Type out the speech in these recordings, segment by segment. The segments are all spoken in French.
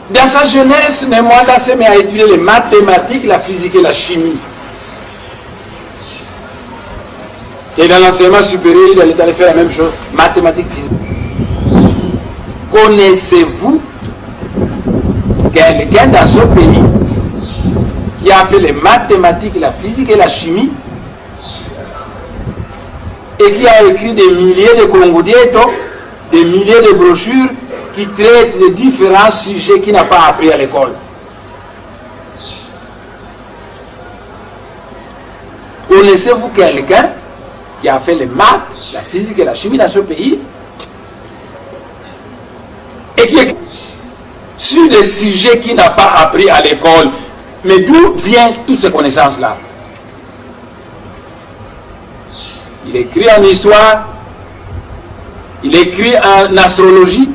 Dans sa jeunesse, Nemwanda s'est mis à étudier les mathématiques, la physique et la chimie. Et dans l'enseignement supérieur, il est allé faire la même chose, mathématiques, physique. Connaissez-vous quelqu'un dans ce pays qui a fait les mathématiques, la physique et la chimie et qui a écrit des milliers de congodiettos, des milliers de brochures qui traitent de différents sujets qu'il n'a pas appris à l'école? Connaissez-vous quelqu'un qui a fait les maths, la physique et la chimie dans ce pays et qui écrit sur des sujets qu'il n'a pas appris à l'école? Mais d'où viennent toutes ces connaissances-là? Il écrit en histoire, il écrit en astrologie,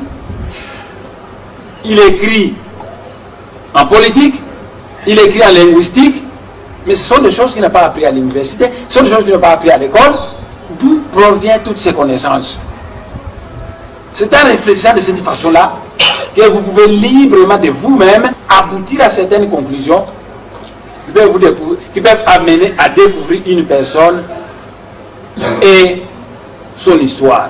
il écrit en politique, il écrit en linguistique, mais ce sont des choses qu'il n'a pas appris à l'université, ce sont des choses qu'il n'a pas appris à l'école. D'où proviennent toutes ces connaissances? C'est en réfléchissant de cette façon-là que vous pouvez librement de vous-même aboutir à certaines conclusions qui peuvent amener à découvrir une personne et son histoire.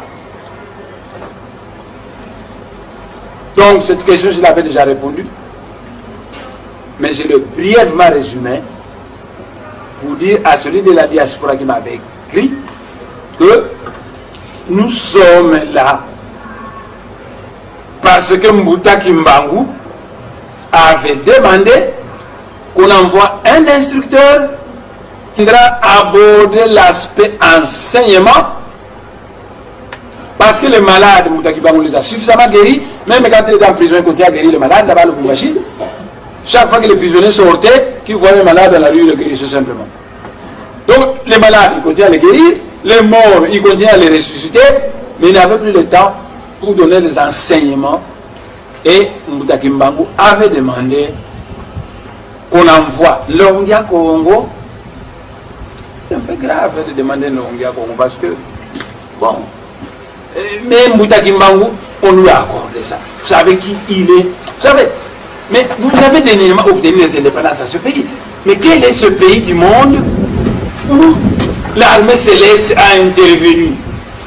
Donc cette question, je l'avais déjà répondu, mais je l'ai brièvement résumé pour dire à celui de la diaspora qui m'avait écrit que nous sommes là parce que Mbuta Kimbangu avait demandé qu'on envoie un instructeur qui viendra aborder l'aspect enseignement, parce que les malades, Mbuta Kimbangu les a suffisamment guéris, même quand il était en prison, il continuait à guérir les malades là-bas, le Bumbashi. Chaque fois que les prisonniers sortaient, qu'ils voyaient les malades dans la rue, ils le guérissaient simplement. Donc les malades, ils continuaient à les guérir, les morts, ils continuaient à les ressusciter, mais ils n'avaient plus le temps pour donner des enseignements. Et Mbuta Kimbangu avait demandé qu'on envoie l'Ongia Congo. C'est un peu grave de demander l'Ongia Congo parce que, bon, mais Mbuta Kimbangu, on lui a accordé ça. Vous savez qui il est? Vous savez, mais vous avez dernièrement obtenu les indépendances à ce pays. Mais quel est ce pays du monde où l'armée céleste a intervenu?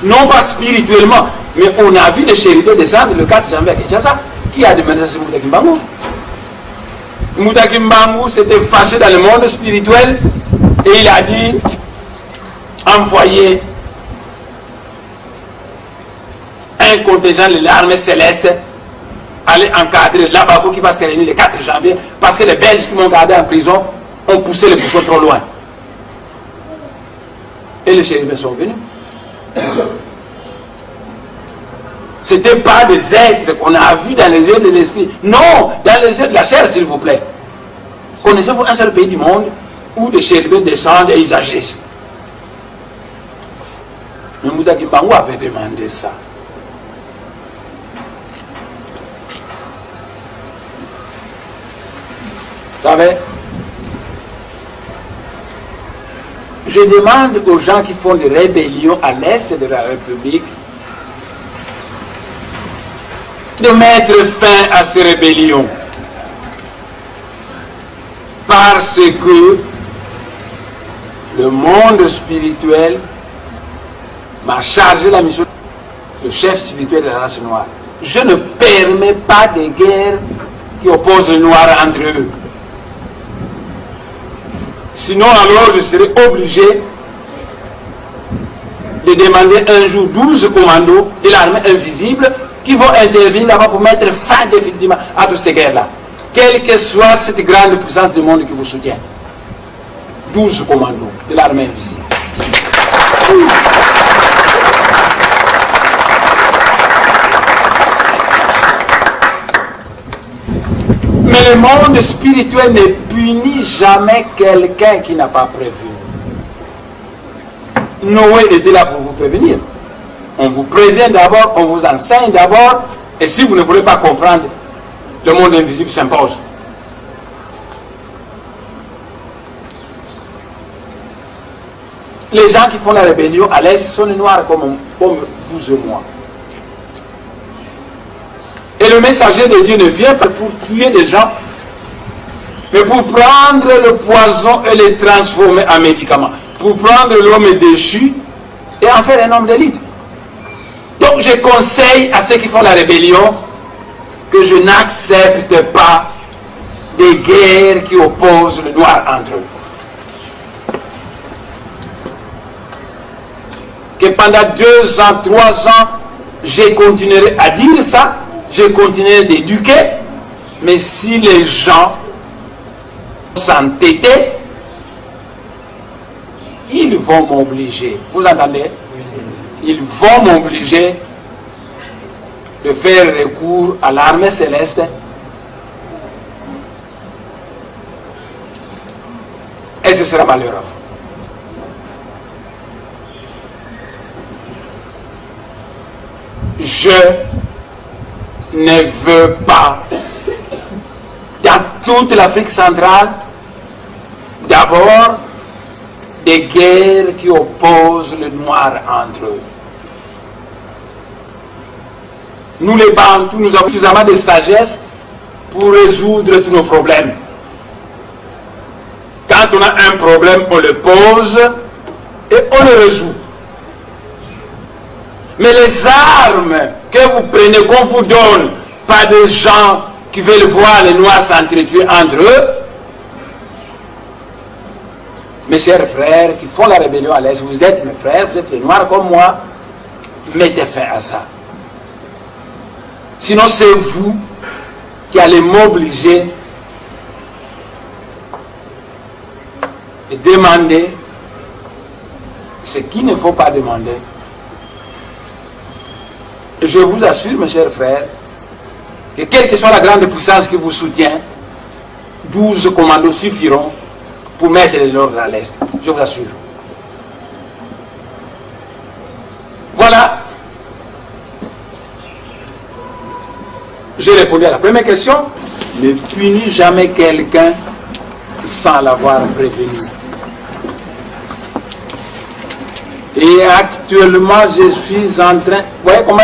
Non pas spirituellement, mais on a vu les chérubins descendre le 4 janvier à Kinshasa. Qui a demandé ça? C'est Mbuta Kimbangu. Mbuta Kimbangu s'était fâché dans le monde spirituel et il a dit envoyer un contingent de l'armée céleste aller encadrer Labako qui va se réunir le 4 janvier parce que les Belges qui m'ont gardé en prison ont poussé les bouchons trop loin. Et les chérubins sont venus. Ce n'était pas des êtres qu'on a vus dans les yeux de l'esprit. Non, dans les yeux de la chair, s'il vous plaît. Connaissez-vous un seul pays du monde où des chérubins descendent et ils agissent? Mais Mbuta Kimbangu avait demandé ça. Vous savez, je demande aux gens qui font des rébellions à l'est de la République de mettre fin à ces rébellions. Parce que le monde spirituel m'a chargé la mission, le chef spirituel de la race noire. Je ne permets pas de guerres qui opposent les noirs entre eux. Sinon, alors, je serai obligé de demander un jour 12 commandos de l'armée invisible qui vont intervenir là-bas pour mettre fin définitivement à toutes ces guerres-là. Quelle que soit cette grande puissance du monde qui vous soutient. 12 commandos de l'armée invisible. Mais le monde spirituel ne punit jamais quelqu'un qui n'a pas prévu. Noé était là pour vous prévenir. On vous prévient d'abord, on vous enseigne d'abord, et si vous ne voulez pas comprendre, le monde invisible s'impose. Les gens qui font la rébellion à l'Est sont les noirs comme vous et moi. Et le messager de Dieu ne vient pas pour tuer les gens, mais pour prendre le poison et le transformer en médicament. Pour prendre l'homme déchu et en faire un homme d'élite. Donc je conseille à ceux qui font la rébellion que je n'accepte pas des guerres qui opposent le noir entre eux. Que pendant 2 ans, 3 ans, je continuerai à dire ça, je continuerai d'éduquer, mais si les gens s'entêter, ils vont m'obliger. Vous entendez? Ils vont m'obliger de faire recours à l'armée céleste et ce sera malheureux. Je ne veux pas dans toute l'Afrique centrale d'abord des guerres qui opposent le noir entre eux. Nous les Bantous, nous avons suffisamment de sagesse pour résoudre tous nos problèmes. Quand on a un problème, on le pose et on le résout. Mais les armes que vous prenez, qu'on vous donne, pas des gens qui veulent voir les noirs s'entretuer entre eux. Mes chers frères qui font la rébellion à l'Est, vous êtes mes frères, vous êtes les noirs comme moi, mettez fin à ça. Sinon c'est vous qui allez m'obliger de demander ce qu'il ne faut pas demander. Et je vous assure, mes chers frères, que quelle que soit la grande puissance qui vous soutient, 12 commandos suffiront pour mettre l'ordre à l'Est. Je vous assure. Voilà. J'ai répondu à la première question. Ne punis jamais quelqu'un sans l'avoir prévenu. Et actuellement, je suis en train... Vous voyez comment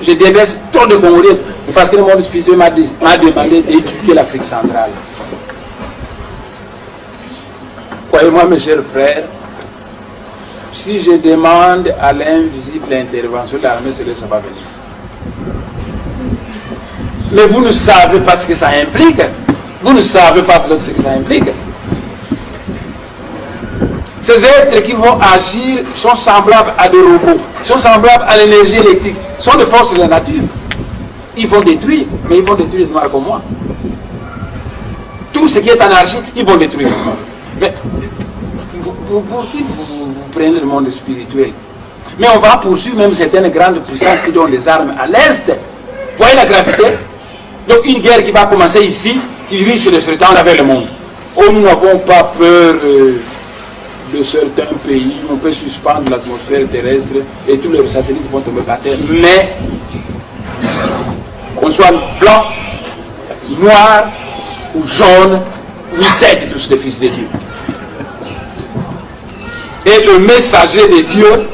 je déverse trop de Congolais parce que le monde spirituel m'a demandé d'éduquer l'Afrique centrale. Croyez-moi, mes chers frères, si je demande à l'invisible intervention de l'armée, ça va venir. Mais vous ne savez pas ce que ça implique. Vous ne savez pas ce que ça implique. Ces êtres qui vont agir sont semblables à des robots, sont semblables à l'énergie électrique, sont des forces de la nature. Ils vont détruire, mais ils vont détruire les noirs comme moi. Tout ce qui est anarchie, ils vont détruire. Mais pour qui vous prenez le monde spirituel? Mais on va poursuivre même certaines grandes puissances qui donnent des armes à l'Est. Voyez la gravité? Donc une guerre qui va commencer ici, qui risque de se répandre avec le monde. Oh, nous n'avons pas peur de certains pays, on peut suspendre l'atmosphère terrestre et tous les satellites vont tomber par terre. Mais, qu'on soit blanc, noir ou jaune, vous êtes tous des fils de Dieu. Et le messager de Dieu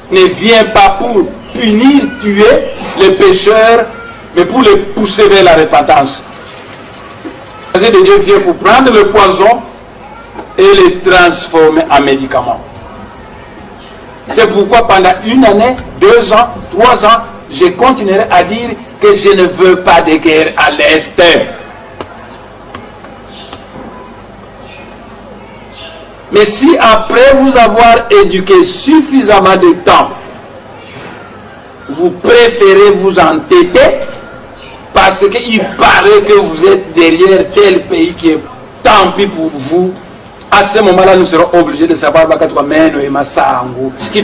ne vient pas pour punir, tuer les pécheurs, mais pour les pousser vers la repentance. Le messager de Dieu vient pour prendre le poison et les transformer en médicaments. C'est pourquoi pendant 1 année, 2 ans, 3 ans, je continuerai à dire que je ne veux pas de guerre à l'Est. Mais si après vous avoir éduqué suffisamment de temps, vous préférez vous entêter parce qu'il paraît que vous êtes derrière tel pays qui est tant pis pour vous, à ce moment-là, nous serons obligés de savoir qui